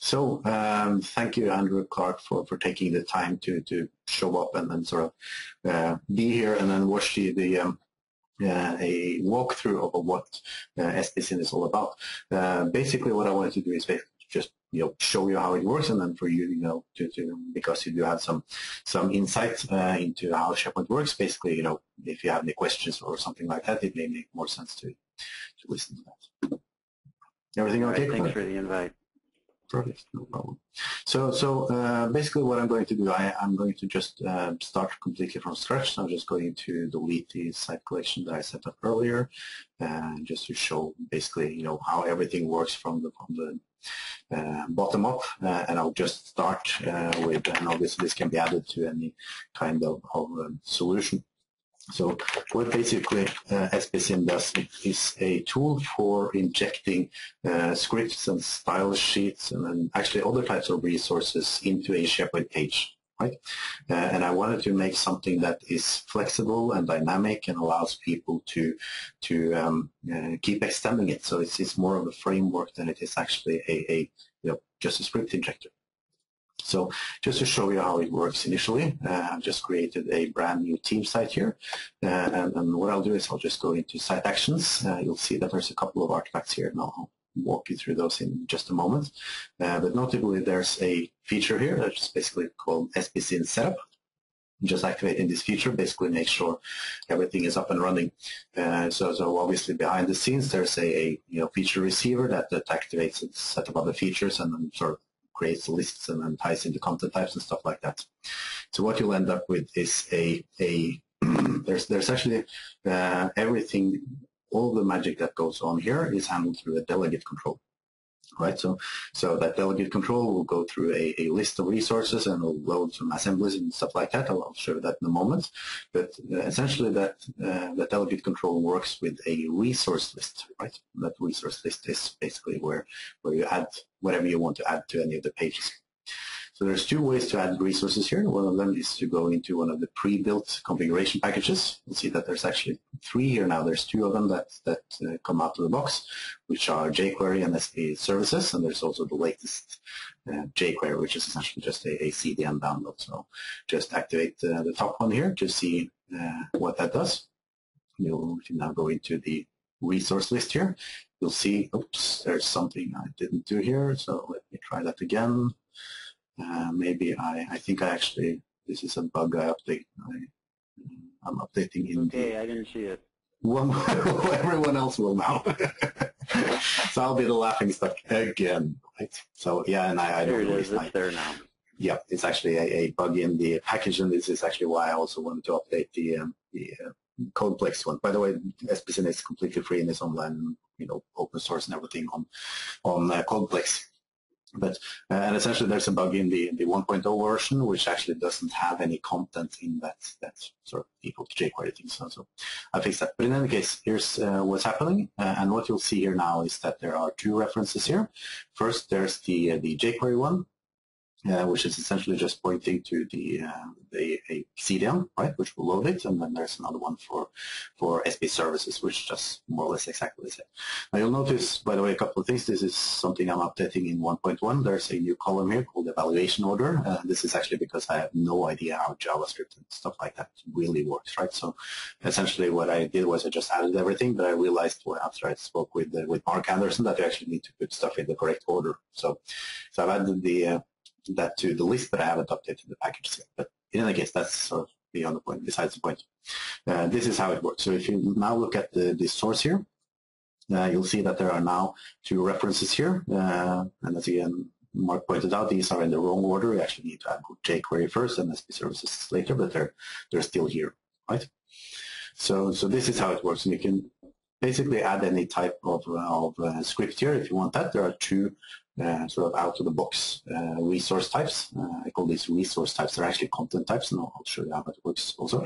Thank you, Andrew Clark, for taking the time to show up and then sort of be here and then watch a walkthrough of what SPSYN is all about. Basically, what I wanted to do is just show you how it works, and then for you, because you do have some insight into how SharePoint works. Basically, if you have any questions or something like that, it may make more sense to listen to that. Everything okay? Thanks for the invite. Perfect, no problem. So basically what I'm going to do, I'm going to just start completely from scratch. I'm just going to delete the site collection that I set up earlier, just to show basically, how everything works from the bottom up. And I'll just start with, and obviously this can be added to any kind of solution. So what basically SPSYN does is a tool for injecting scripts and style sheets and then actually other types of resources into a SharePoint page, right? And I wanted to make something that is flexible and dynamic and allows people to keep extending it. So it's more of a framework than it is actually just a script injector. So just to show you how it works initially, I've just created a brand new team site here. And what I'll do is I'll just go into site actions. You'll see that there's a couple of artifacts here, and I'll walk you through those in just a moment. But notably, there's a feature here that's basically called SPSYN Setup. Just activating this feature basically makes sure everything is up and running. So obviously behind the scenes, there's a feature receiver that activates a set of other features and then sort of creates lists and then ties into content types and stuff like that. So what you'll end up with is there's actually everything, all the magic that goes on here is handled through a delegate control, right? So that delegate control will go through a list of resources and will load some assemblies and stuff like that. I'll show you that in a moment. But essentially that delegate control works with a resource list, right? That resource list is basically where you add whatever you want to add to any of the pages. So there's two ways to add resources here. One of them is to go into one of the pre-built configuration packages. You'll see that there's actually 3 here now. There's 2 of them that come out of the box, which are jQuery and SP services, and there's also the latest jQuery, which is essentially just a CDN download. So just activate the top one here to see what that does. You'll now go into the resource list here. You'll see, oops, there's something I didn't do here, so let me try that again. Maybe I think I actually, this is a bug I update. I'm updating in okay, I didn't see it. Well, everyone else will now. So I'll be the laughing stock again, right? So yeah, and I there don't know. It is, it's there now. Yeah, it's actually a bug in the package, and this is actually why I also wanted to update the Codeplex one. By the way, SPSYN is completely free and it's online, open source and everything on Codeplex. But and essentially, there's a bug in the 1.0 version which actually doesn't have any content in that sort of equal to jQuery thing. So I fixed that. But in any case, here's what's happening, and what you'll see here now is that there are 2 references here. First, there's the jQuery one, which is essentially just pointing to a CDN, right, which will load it, and then there's another one for SP services, which does more or less exactly the same. Now you'll notice, by the way, a couple of things. This is something I'm updating in 1.1. There's a new column here called evaluation order. This is actually because I have no idea how JavaScript and stuff like that really works, right? So essentially what I did was I just added everything, but I realized after I spoke with Mark Anderson that you actually need to put stuff in the correct order. So I've added that to the list, but I haven't updated the package yet. But in any case, that's sort of beyond the point, besides the point. This is how it works. So if you now look at the source here, you'll see that there are now 2 references here. And as again, Mark pointed out, these are in the wrong order. We actually need to add jQuery first and SP services later, but they're still here, right? So this is how it works. And you can basically add any type of script here if you want that. There are 2 sort of out-of-the-box resource types. I call these resource types. They're actually content types, and I'll show you how that works also.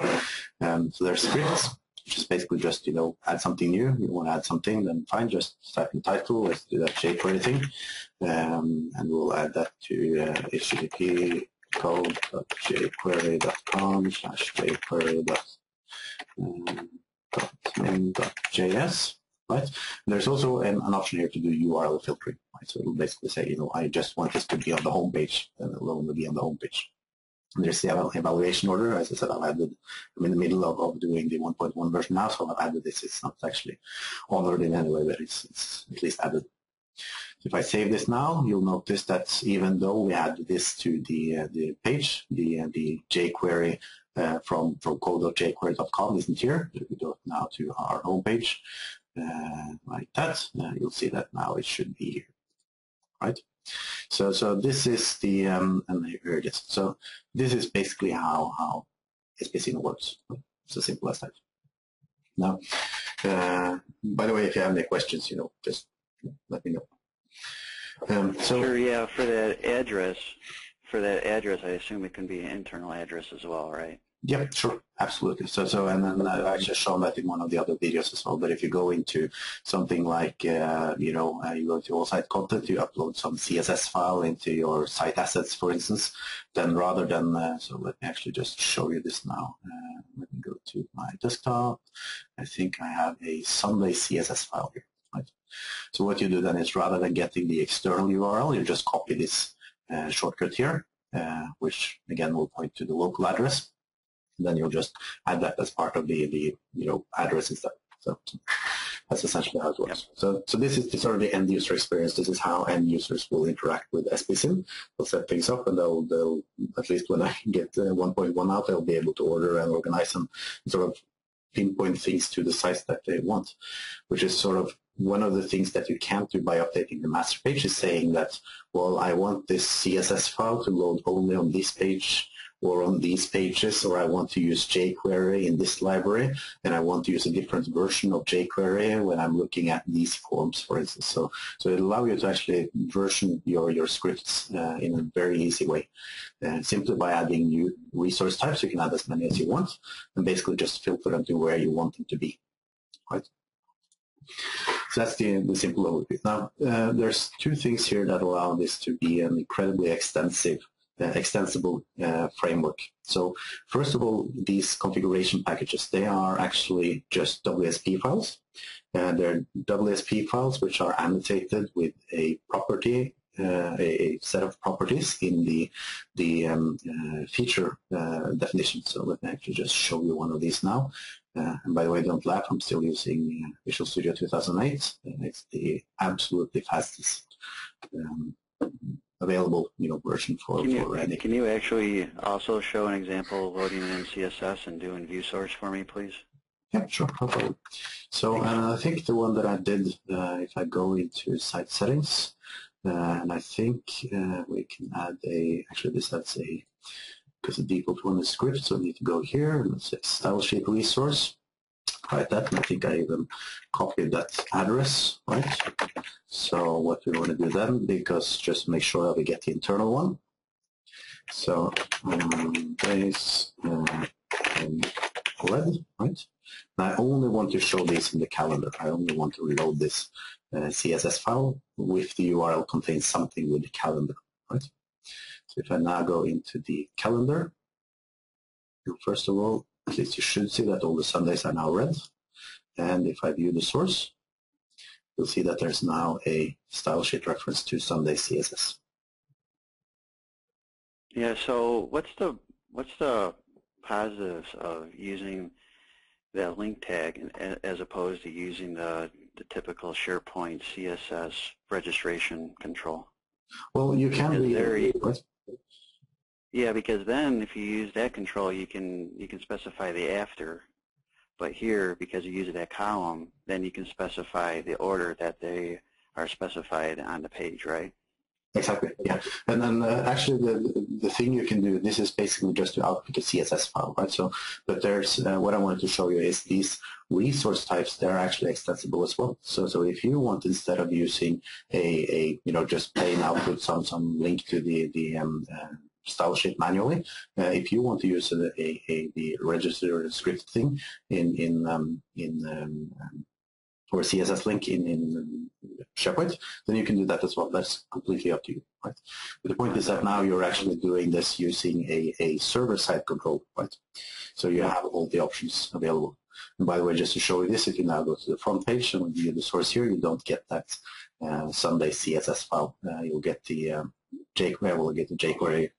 So there's scripts, which is basically just, add something new. You want to add something, then fine, just type in title. Let's do that jQuery thing. And we'll add that to http code.jquery.com/jquery.main.js. right? There's also an option here to do URL filtering, right? So it'll basically say, I just want this to be on the home page, and it'll only be on the home page. And there's the evaluation order. As I said, I'm in the middle of doing the 1.1 version now, so I've added this. It's not actually honored in any way, but it's at least added. If I save this now, you'll notice that even though we add this to the page, the jQuery from code.jquery.com isn't here. If we go now to our home page like that, you'll see that now it should be here, right? So this is the and here it is. So this is basically how SPSIGNAL works. It's as simple as that. Now, by the way, if you have any questions, just let me know. Sure, yeah, for that address, I assume it can be an internal address as well, right? Yeah, sure, absolutely. So and then I've actually shown that in one of the other videos as well. But if you go into something like, you go to all site content, you upload some CSS file into your site assets, for instance, then rather than, so let me actually just show you this now. Let me go to my desktop. I think I have a Sunday CSS file here. Right? So what you do then is rather than getting the external URL, you just copy this shortcut here, which again will point to the local address. And then you'll just add that as part of the address instead. So that's essentially how it works. Yep. So this is the sort of the end user experience. This is how end users will interact with SPSIM. They'll set things up, and they'll at least when I get 1.1 out, they'll be able to order and organize and sort of pinpoint things to the sites that they want, which is sort of one of the things that you can't do by updating the master page is saying that, well, I want this CSS file to load only on this page or on these pages, or I want to use jQuery in this library, and I want to use a different version of jQuery when I'm looking at these forms, for instance. So it allows you to actually version your scripts in a very easy way. Simply by adding new resource types, you can add as many as you want, and basically just filter them to where you want them to be. Right? So that's the simple overview. Now, there's two things here that allow this to be an incredibly extensible framework. So first of all, these configuration packages, they are actually just WSP files. They're WSP files which are annotated with a property, a set of properties in the feature definition. So let me actually just show you one of these now. And by the way, don't laugh, I'm still using Visual Studio 2008. It's the absolutely fastest available version for any. Can you actually also show an example of loading in CSS and doing view source for me, please? Yeah, sure, no problem. So I think the one that I did, if I go into site settings, and I think we can add actually this adds because the default one is script, so I need to go here and let's say style sheet resource. Right, that, and I think I even copied that address, right? So what we want to do then, because just to make sure that we get the internal one. So base red, right? And I only want to show this in the calendar. I only want to reload this CSS file with the URL contains something with the calendar, right? So if I now go into the calendar, first of all, at least you should see that all the Sundays are now red. And if I view the source, you'll see that there's now a style sheet reference to Sunday CSS. Yeah, so what's the positives of using that link tag as opposed to using the typical SharePoint CSS registration control? Well, you can Yeah, because then if you use that control, you can specify the after. But here, because you use that column, then you can specify the order that they are specified on the page, right? Exactly, yeah. And then actually the thing you can do, this is basically just to output a CSS file, right? So, but there's, what I wanted to show you is these resource types, they're actually extensible as well. So if you want, instead of using just plain output some link to the style sheet manually, if you want to use the register script thing in or CSS link in SharePoint, then you can do that as well. That's completely up to you, right? But the point is that now you're actually doing this using a server-side control, right? So you have all the options available. And by the way, just to show you this, if you now go to the front page and view the source here, you don't get that Sunday CSS file. You'll get the jQuery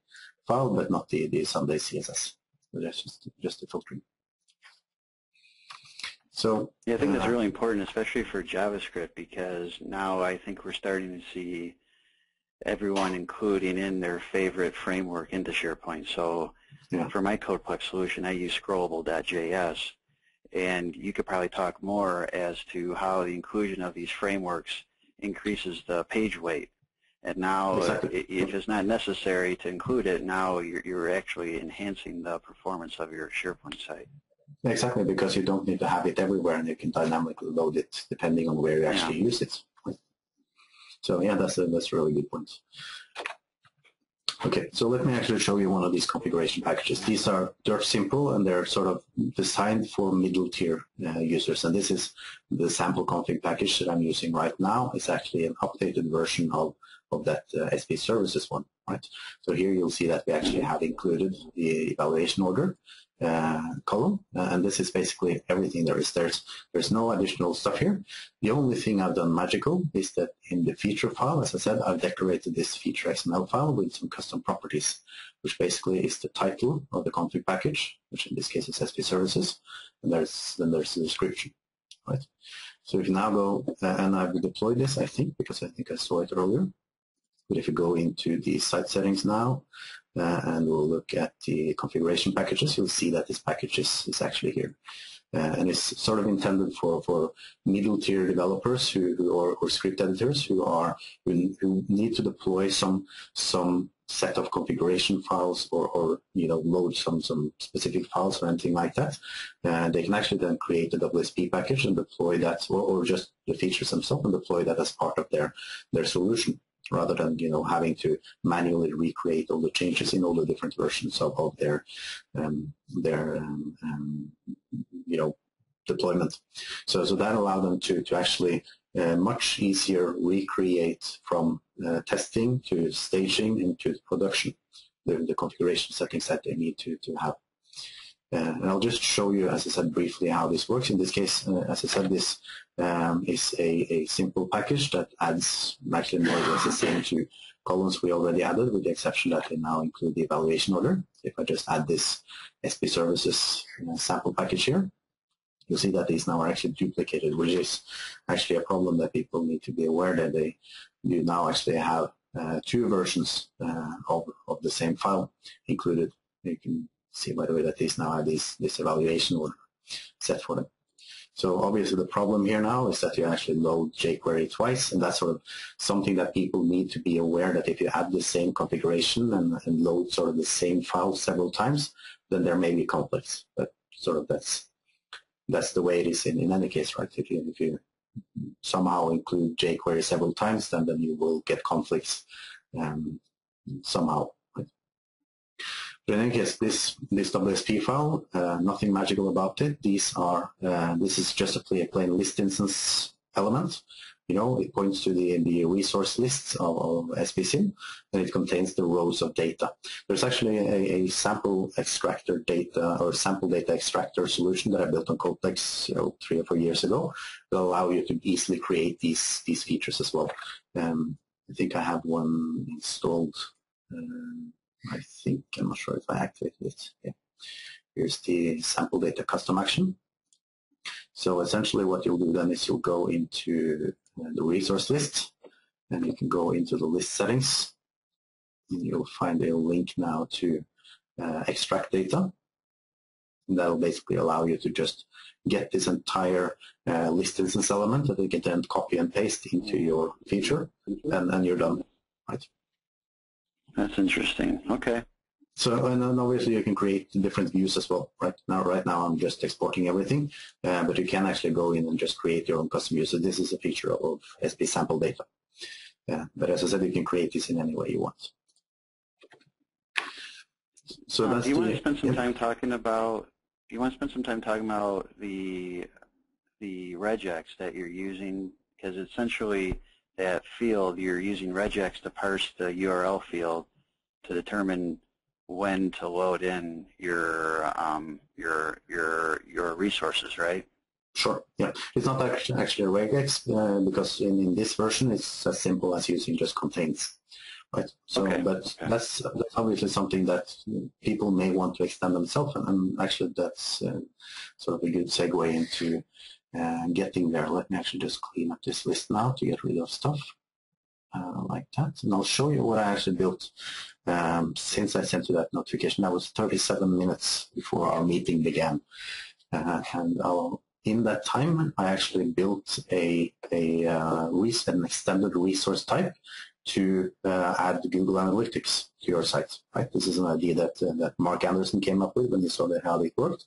file, but not the Sunday CSS. So that's just the filtering. So yeah, I think that's really important, especially for JavaScript, because now I think we're starting to see everyone including in their favorite framework into SharePoint. So for my CodePlex solution, I use Scrollable.js, and you could probably talk more as to how the inclusion of these frameworks increases the page weight. And now, if it's not necessary to include it, now you're actually enhancing the performance of your SharePoint site. Exactly, because you don't need to have it everywhere, and you can dynamically load it depending on where you actually use it. So yeah, that's a really good point. Okay, so let me actually show you one of these configuration packages. These are dirt simple, and they're sort of designed for middle tier users. And this is the sample config package that I'm using right now. It's actually an updated version of that SP services one, right? So here you'll see that we actually have included the evaluation order column, and this is basically everything there is. There's no additional stuff here. The only thing I've done magical is that in the feature file, as I said, I've decorated this feature XML file with some custom properties, which basically is the title of the config package, which in this case is SP services, and then there's the description, right? So if you now go, and I've deployed this, I think I saw it earlier. But if you go into the site settings now, and we'll look at the configuration packages, you'll see that this package is actually here. And it's sort of intended for middle tier developers or script editors who need to deploy some set of configuration files or load some specific files or anything like that. And they can actually then create a WSP package and deploy that, or just the features themselves, and deploy that as part of their solution, rather than having to manually recreate all the changes in all the different versions of their deployment. So that allowed them to actually much easier recreate from testing to staging into production the configuration settings that they need to have. And I'll just show you, as I said, briefly how this works. In this case, as I said, this is a simple package that adds actually more or less the same two columns we already added, with the exception that they now include the evaluation order. If I just add this SP services sample package here, you'll see that these now are actually duplicated, which is actually a problem that people need to be aware that you now actually have two versions of the same file included. You can see, by the way, that these now have this evaluation order set for them. So obviously the problem here now is that you actually load jQuery twice, and that's sort of something that people need to be aware, that if you have the same configuration and load sort of the same file several times, then there may be conflicts. But sort of that's the way it is in any case, right? If you somehow include jQuery several times, then you will get conflicts somehow. Right? But in any case, this WSP file, nothing magical about it. This is just a plain list instance element. It points to the resource lists of SPSim, and it contains the rows of data. There's actually a sample extractor data or sample data extractor solution that I built on CodePlex 3 or 4 years ago that allow you to easily create these features as well. I think I have one installed. I'm not sure if I activated it. Yeah. Here's the sample data custom action. So essentially what you'll do then is you'll go into the resource list, and you can go into the list settings, and you'll find a link now to extract data. And that'll basically allow you to just get this entire list instance element that you can then copy and paste into your feature, and you're done. Right? That's interesting. Okay. So, and then obviously you can create different views as well. Right now I'm just exporting everything, but you can actually go in and just create your own custom view. So this is a feature of SP sample data. But as I said, you can create this in any way you want. So do you want to spend some time talking about? Do you want to spend some time talking about the the regex that you're using, because essentially that field, you're using regex to parse the URL field to determine when to load in your resources, right? Sure. Yeah, it's not actually a regex because in this version it's as simple as using just contains, right? So, okay. but that's obviously something that people may want to extend themselves, and actually that's sort of a good segue into getting there. Let me actually just clean up this list now to get rid of stuff like that, and I'll show you what I actually built since I sent you that notification. That was 37 minutes before our meeting began, and in that time, I actually built an extended resource type to add Google Analytics to your site. Right? This is an idea that Mark Anderson came up with when he saw how it worked.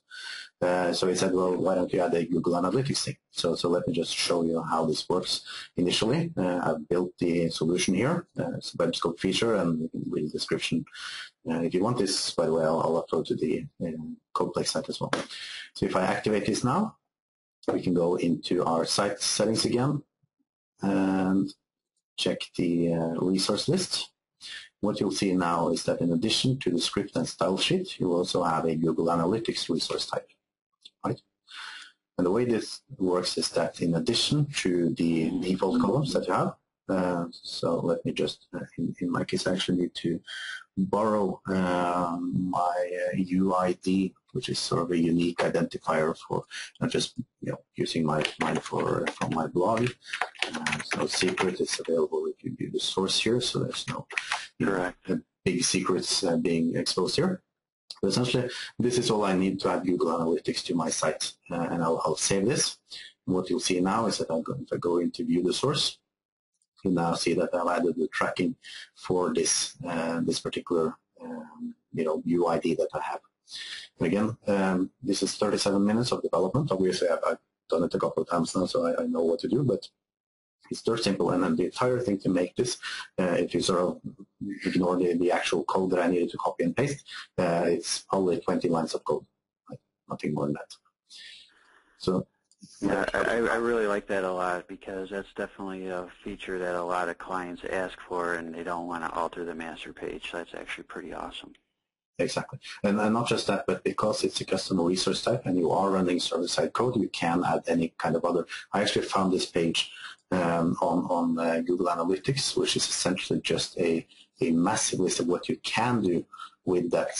So he said, well, why don't you add a Google Analytics thing? So let me just show you how this works initially. I've built the solution here. It's a web scope feature, and you can read the description. If you want this, by the way, I'll upload to the CodePlex site as well. So if I activate this now, we can go into our site settings again and check the resource list. What you'll see now is that in addition to the script and style sheet, you also have a Google Analytics resource type, right? And the way this works is that in addition to the default columns that you have, so let me just, in my case, I actually need to borrow my UID, which is sort of a unique identifier for not just using mine from my blog. It's no secret; it's available if you view the source here, so there's no big secrets being exposed here. But essentially, this is all I need to add Google Analytics to my site, and I'll save this. And what you'll see now is that if I go into view the source, you now see that I've added the tracking for this this particular UID that I have. And again, this is 37 minutes of development. Obviously, I've done it a couple of times now, so I know what to do. But it's very simple, and then the entire thing to make this, if you sort of ignore the actual code that I needed to copy and paste, it's probably 20 lines of code, right? Nothing more than that. So. Yeah, I really like that a lot because that's definitely a feature that a lot of clients ask for, and they don't want to alter the master page. So that's actually pretty awesome. Exactly. And not just that, but because it's a custom resource type and you are running server-side code, you can add any kind of other. I actually found this page on Google Analytics, which is essentially just a massive list of what you can do with that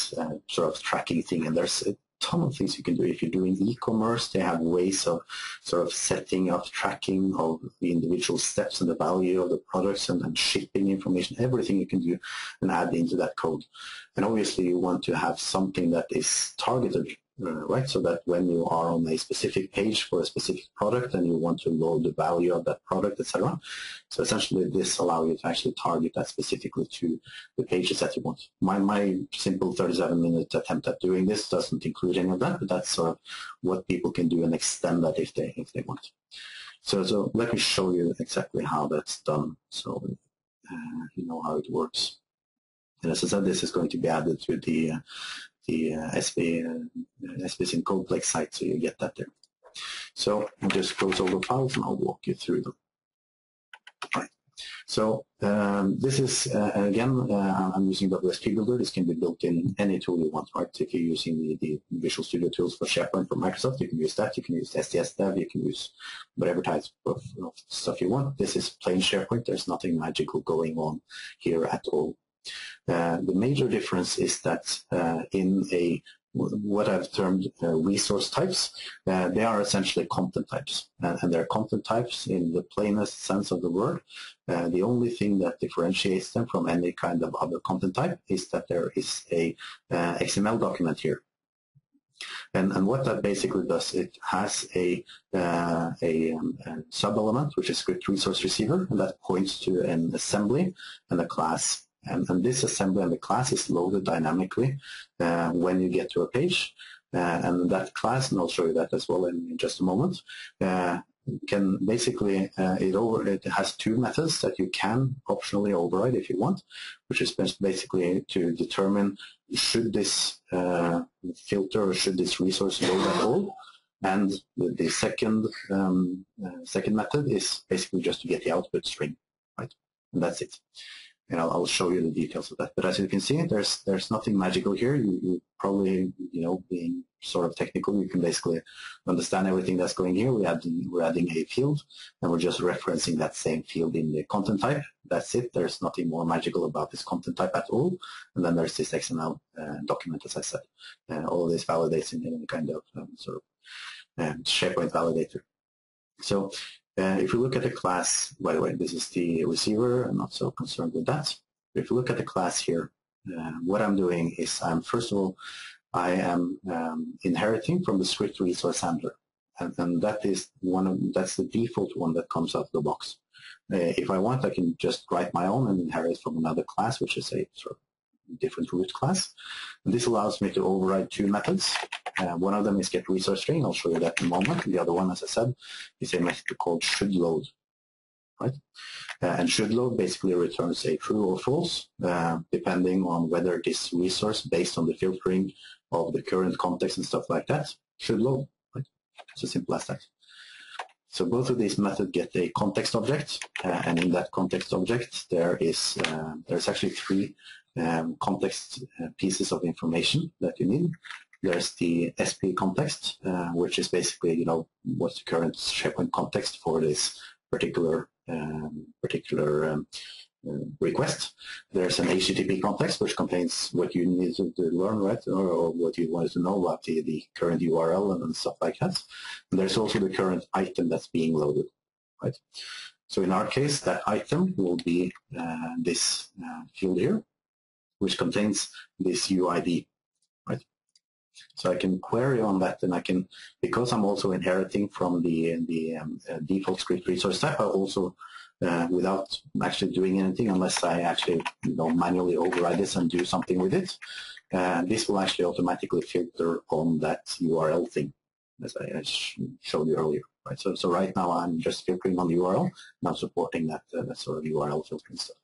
sort of tracking thing. And there's a ton of things you can do. If you're doing e-commerce, they have ways of sort of setting up tracking of the individual steps and the value of the products and shipping information, everything you can do and add into that code. And obviously you want to have something that is targeted, right? So that when you are on a specific page for a specific product and you want to load the value of that product, etc. So essentially this allows you to actually target that specifically to the pages that you want. My simple 37-minute attempt at doing this doesn't include any of that, but that's sort of what people can do and extend that if they want. So let me show you exactly how that's done so you know how it works. And as I said, this is going to be added to the SB CodePlex site, so you get that there. So I'll just close all the files and I'll walk you through them. Right. So this is, again, I'm using WSP Builder. This can be built in any tool you want, right? If you're using the Visual Studio tools for SharePoint from Microsoft, you can use that. You can use STS Dev. You can use whatever type of stuff you want. This is plain SharePoint. There's nothing magical going on here at all. The major difference is that in what I've termed resource types, they are essentially content types, and they're content types in the plainest sense of the word. The only thing that differentiates them from any kind of other content type is that there is a XML document here. And what that basically does, it has a sub-element, which is script resource receiver, and that points to an assembly and a class. And this assembly and the class is loaded dynamically when you get to a page. And that class, and I'll show you that as well in just a moment, can basically, it has two methods that you can optionally override if you want, which is basically to determine should this filter or should this resource load at all, And the second method is basically just to get the output string, right? And that's it. And I'll show you the details of that. But as you can see, there's nothing magical here. You probably, being sort of technical, you can basically understand everything that's going here. We're adding a field, and we're just referencing that same field in the content type. That's it. There's nothing more magical about this content type at all. And then there's this XML document, as I said. All of this validates in a kind of SharePoint validator. So if we look at the class, by the way, this is the receiver. I'm not so concerned with that. If you look at the class here, what I'm doing is first of all, I am inheriting from the script resource handler. And that is that's the default one that comes out of the box. If I want, I can just write my own and inherit from another class, which is a sort of different root class. And this allows me to override two methods. One of them is get resource string. I'll show you that in a moment. And the other one, as I said, is a method called should load. Right? And should load basically returns a true or false, depending on whether this resource, based on the filtering of the current context and stuff like that, should load. Right? It's as simple as that. So both of these methods get a context object, and in that context object there's actually three context pieces of information that you need. There's the SP context, which is basically, what's the current SharePoint context for this particular request. There's an HTTP context, which contains what you need to learn, right, or what you wanted to know about the current URL and stuff like that. And there's also the current item that's being loaded, right? So in our case, that item will be this field here, which contains this UID, right? So I can query on that, and I can, because I'm also inheriting from the default script resource type, I also, without actually doing anything, unless I actually manually override this and do something with it, this will actually automatically filter on that URL thing, as I showed you earlier. Right? So right now I'm just filtering on the URL, and I'm supporting that sort of URL filtering stuff.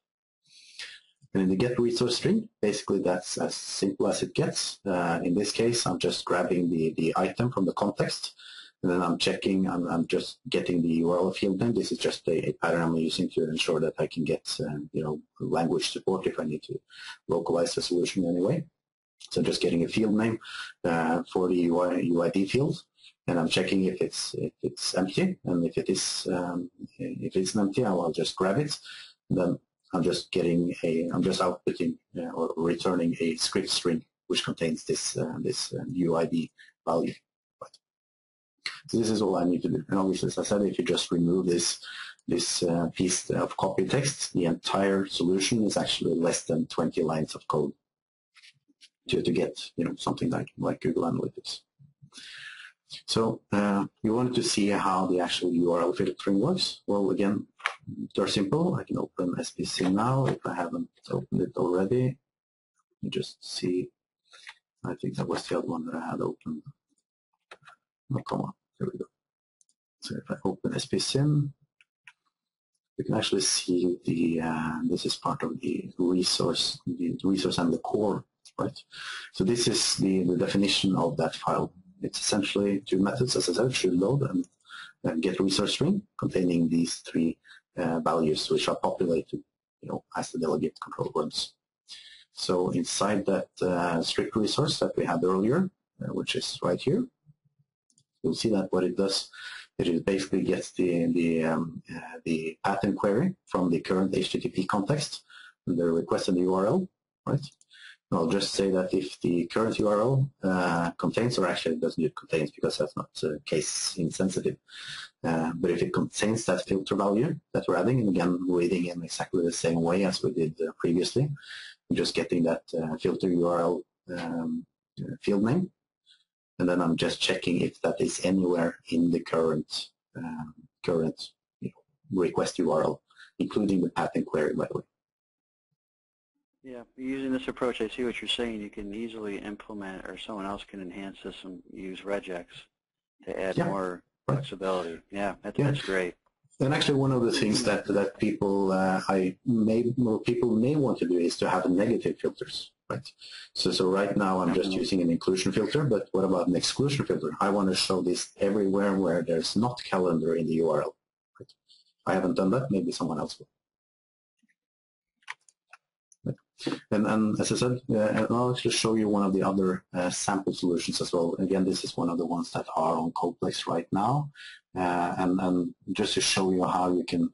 And in the get resource string, basically that's as simple as it gets. In this case, I'm just grabbing the item from the context, and then I'm checking, I'm just getting the URL field name. This is just a pattern I'm using to ensure that I can get language support if I need to localize the solution anyway. So just getting a field name for the UID field, and I'm checking if it's empty, and if it's empty, I'll just grab it. And then I'm just outputting or returning a script string which contains this UID value. Right. So this is all I need to do. And obviously, as I said, if you just remove this piece of copy text, the entire solution is actually less than 20 lines of code to get something like Google Analytics. So you wanted to see how the actual URL filtering works. Well, again, they're simple. I can open SPSim now if I haven't opened it already. Let me just see. I think that was the other one that I had opened. Oh, come on. There we go. So if I open SPSim, you can actually see this is part of the resource and the core, right? So this is the definition of that file. It's essentially two methods, as I said, should load and get resource string containing these three values, which are populated, as the delegate control runs. So inside that strict resource that we had earlier, which is right here, you'll see that what it does, it basically gets the pattern query from the current HTTP context and the requested URL, right? I'll just say that if the current URL contains, or actually it doesn't contains because that's not case insensitive, but if it contains that filter value that we're adding, and again reading in exactly the same way as we did previously, I'm just getting that filter URL field name, and then I'm just checking if that is anywhere in the current request URL, including the pattern query, by the way. Yeah, using this approach, I see what you're saying. You can easily implement, or someone else can enhance this and use regex to add more flexibility. Yeah, that's great. And actually, one of the things that people may want to do is to have negative filters. right? So right now I'm just using an inclusion filter, but what about an exclusion filter? I want to show this everywhere where there's not calendar in the URL. Right? I haven't done that, maybe someone else will. And as I said, I'll actually show you one of the other sample solutions as well. Again, this is one of the ones that are on Codeplex right now. And just to show you how you can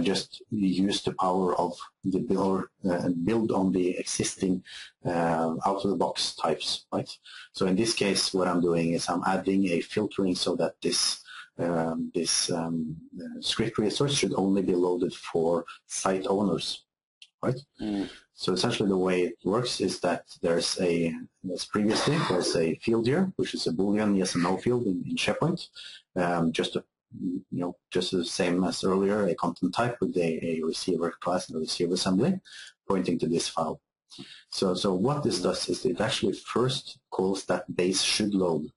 just use the power of the builder and build on the existing out-of-the-box types, right? So in this case, what I'm doing is I'm adding a filtering so that this script resource should only be loaded for site owners, right? So essentially the way it works is that there's as previously, there's a field here, which is a Boolean yes and no field in SharePoint, just the same as earlier, a content type with a receiver class and a receiver assembly pointing to this file. So what this does is it actually first calls that base should load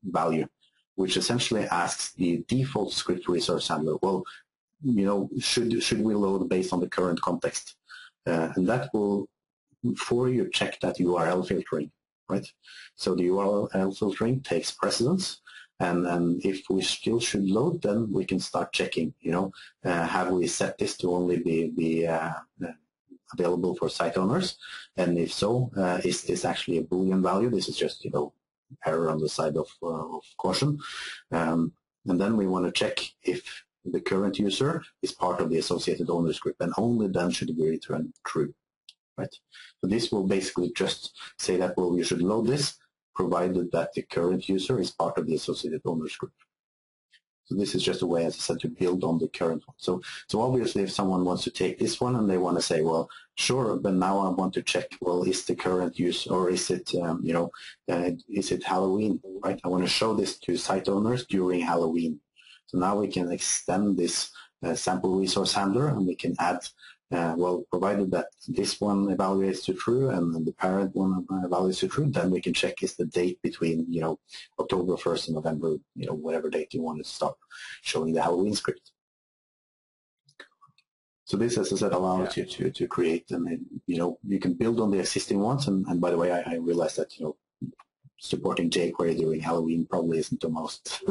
value, which essentially asks the default script resource handler, well, should we load based on the current context? And that will, for you, check that URL filtering, right? So the URL filtering takes precedence, and if we still should load, then we can start checking, have we set this to only be available for site owners? And if so, is this actually a Boolean value? This is just, error on the side of caution. And then we want to check if the current user is part of the associated owners group, and only then should we return true, right? So this will basically just say that, well, you should load this, provided that the current user is part of the associated owners group. So this is just a way, as I said, to build on the current one. So obviously, if someone wants to take this one and they want to say, well, sure, but now I want to check, well, is the current use, or is it, is it Halloween, right? I want to show this to site owners during Halloween. So now we can extend this sample resource handler, and we can add, well, provided that this one evaluates to true and the parent one evaluates to true, then we can check is the date between, October 1st and November, whatever date you want to stop showing the Halloween script. So this, as I said, allows you to create, and you can build on the existing ones. And by the way, I realized that, supporting jQuery during Halloween probably isn't the most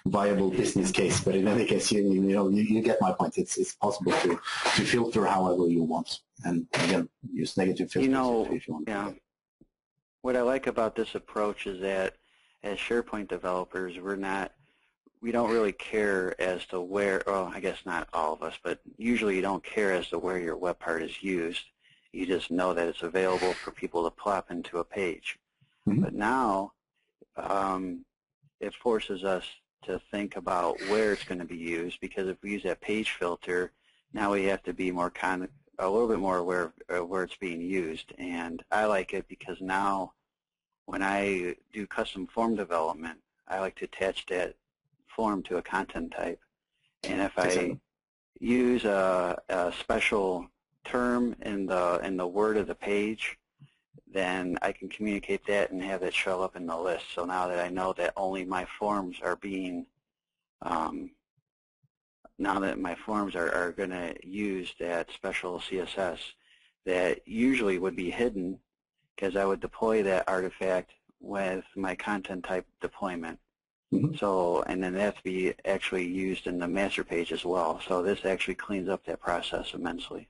viable business case, but in any case, you get my point. It's possible to filter however you want, and again, use negative filters if you want. Yeah. What I like about this approach is that as SharePoint developers, we don't really care as to where. Well, I guess not all of us, but usually you don't care as to where your web part is used. You just know that it's available for people to plop into a page. But now it forces us to think about where it's going to be used, because if we use that page filter, now we have to be a little bit more aware of where it's being used. And I like it because now when I do custom form development, I like to attach that form to a content type. And if I use a special term in the word of the page, then I can communicate that and have it show up in the list. So now that I know that only my forms are being, now that my forms are going to use that special CSS that usually would be hidden, because I would deploy that artifact with my content type deployment. So, and then that to be actually used in the master page as well. So this actually cleans up that process immensely.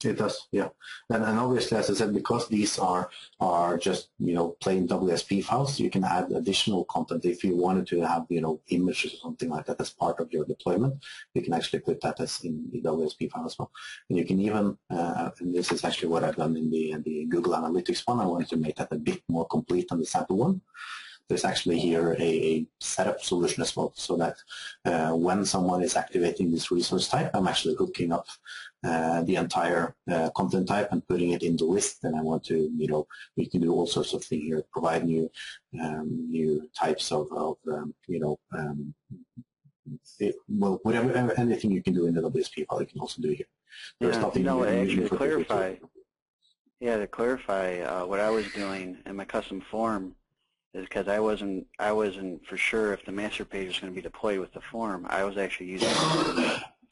It does, yeah. And obviously, as I said, because these are just, plain WSP files, you can add additional content. If you wanted to have, images or something like that as part of your deployment, you can actually put that as in the WSP file as well. And you can even, and this is actually what I've done in the Google Analytics one, I wanted to make that a bit more complete than the sample one. There's actually here a setup solution as well, so that when someone is activating this resource type, I'm actually hooking up the entire content type and putting it in the list. And I want to, we can do all sorts of things here, provide new types of well, whatever, anything you can do in the WSP file, you can also do here. There's nothing actually to clarify. Yeah, to clarify, what I was doing in my custom form is because I wasn't for sure if the master page was going to be deployed with the form. I was actually using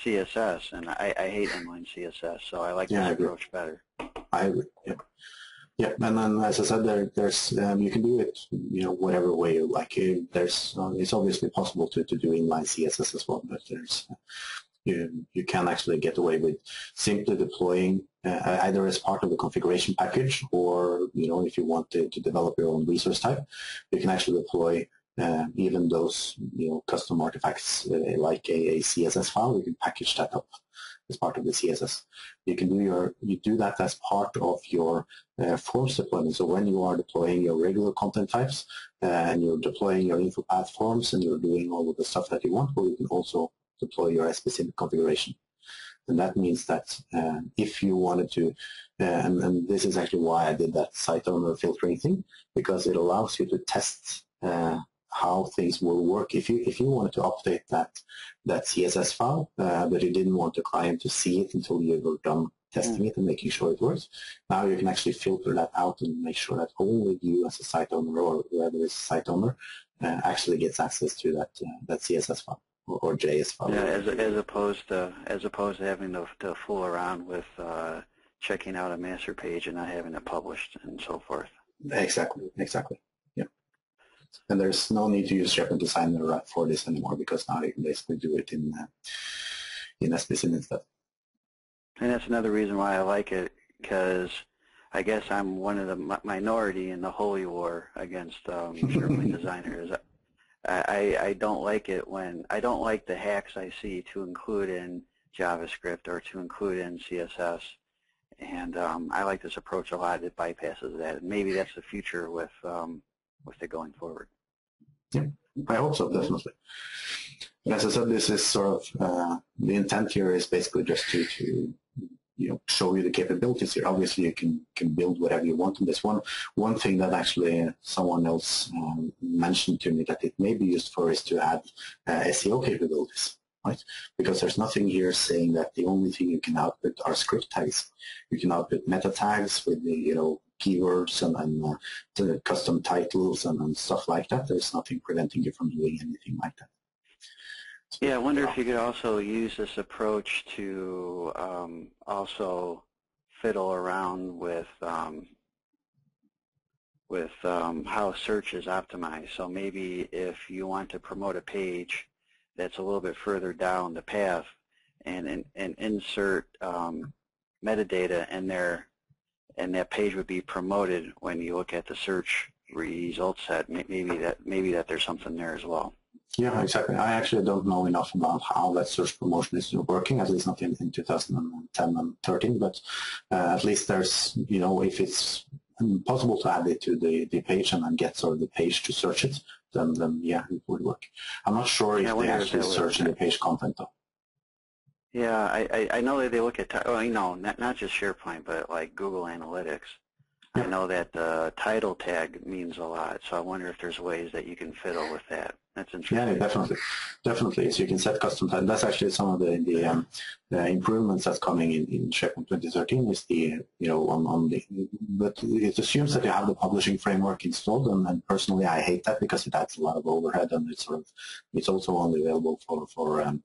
CSS, and I hate inline CSS, so I like this approach better. I agree. Yeah. Yeah, and then as I said, there's you can do it, whatever way you like. There's it's obviously possible to do inline CSS as well, but there's you can actually get away with simply deploying either as part of the configuration package, or if you want to develop your own resource type, you can actually deploy even those custom artifacts like a CSS file. You can package that up as part of the CSS. You can do that as part of your forms deployment. So when you are deploying your regular content types and you're deploying your info path forms and you're doing all of the stuff that you want, well, you can also deploy your specific configuration. And that means that if you wanted to, and this is actually why I did that site owner filtering thing, because it allows you to test how things will work. If you wanted to update that CSS file, but you didn't want the client to see it until you were done testing it and making sure it works, now you can actually filter that out and make sure that only you as a site owner, or whoever is a site owner, actually gets access to that CSS file or JS file. Yeah, as opposed to having to fool around with checking out a master page and not having it published and so forth. Exactly. Yeah. And there's no need to use SharePoint Designer for this anymore, because now you can basically do it in SPSim instead. And that's another reason why I like it, because I guess I'm one of the minority in the holy war against SharePoint Designer. Is I don't like it when I don't like the hacks I see to include in JavaScript or to include in CSS, and I like this approach a lot. It bypasses that. And maybe that's the future with it going forward. Yeah, I hope so, definitely. And as I said, this is sort of the intent here is basically just to show you the capabilities here. Obviously, you can build whatever you want in this one. One thing that actually someone else mentioned to me that it may be used for is to add SEO capabilities, right? Because there's nothing here saying that the only thing you can output are script tags. You can output meta tags with the keywords and the custom titles and stuff like that. There's nothing preventing you from doing anything like that. Yeah, I wonder if you could also use this approach to also fiddle around with how search is optimized. So maybe if you want to promote a page that's a little bit further down the path and insert metadata in there, and that page would be promoted when you look at the search result set. Maybe that there's something there as well. Yeah, exactly. I actually don't know enough about how that search promotion is working, at least not in 2010 and 13, but at least there's, if it's possible to add it to the page and then get sort of the page to search it, then yeah, it would work. I'm not sure if they actually search in the page content, though. Yeah, I know that they look at, not just SharePoint, but like Google Analytics. I know that the title tag means a lot, so I wonder if there's ways that you can fiddle with that. That's interesting. Yeah, definitely. So you can set custom titles. That's actually some of the improvements that's coming in SharePoint 2013. Is but it assumes that you have the publishing framework installed, and personally I hate that because it adds a lot of overhead, and it's also only available for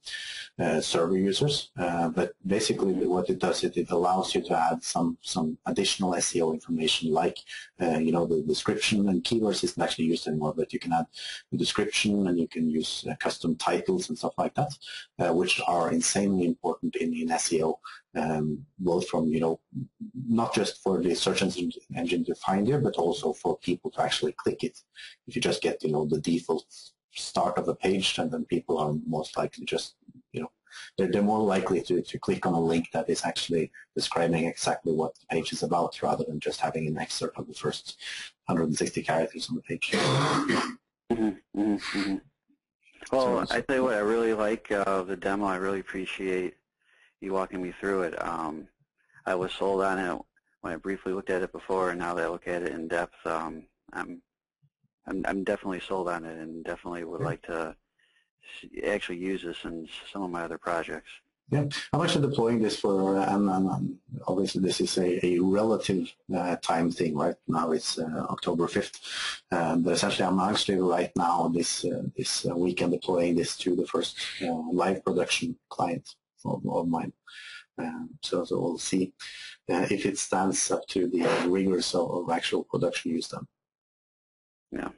server users. But basically, what it does is it allows you to add some additional SEO information, like the description and keywords isn't actually used anymore, but you can add the description, and you can use custom titles and stuff like that, which are insanely important in SEO, both from, not just for the search engine to find you, but also for people to actually click it. If you just get, the default start of a page, and then people are most likely just, they're more likely to click on a link that is actually describing exactly what the page is about, rather than just having an excerpt of the first 160 characters on the page. Mm-hmm, mm-hmm. Well, I tell you what, I really like the demo. I really appreciate you walking me through it. I was sold on it when I briefly looked at it before, and now that I look at it in depth, I'm definitely sold on it, and definitely would like to actually use this in some of my other projects. Yeah, I'm actually deploying this for, and obviously this is a relative time thing. Right now it's October 5th, but essentially I'm actually right now this weekend deploying this to the first live production client of mine. So we'll see if it stands up to the rigors of actual production use then. Yeah.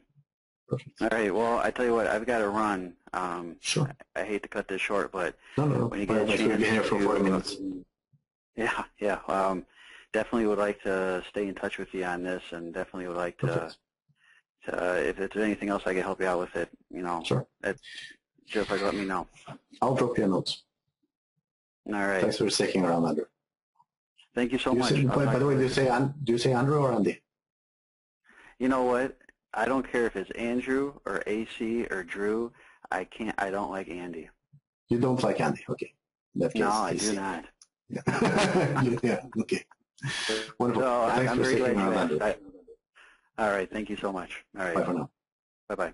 Perfect. All right. Well, I tell you what, I've got to run. Sure. I hate to cut this short, but No. when you get a chance, we'll be here for 40 minutes. Yeah. Definitely would like to stay in touch with you on this, and definitely would like to if there's anything else I can help you out with it, Sure. Just let me know. I'll drop you a note. All right. Thanks for sticking around, Andrew. Thank you so much. By the way, do you say Andrew or Andy? You know what? I don't care if it's Andrew or AC or Drew. I don't like Andy. You don't like Andy? Okay. In that case, no, I do not. Yeah. Yeah. Okay. Wonderful. So Thanks I'm for very sticking glad around, you Andrew. asked. All right. Thank you so much. All right. Bye for now. Bye-bye.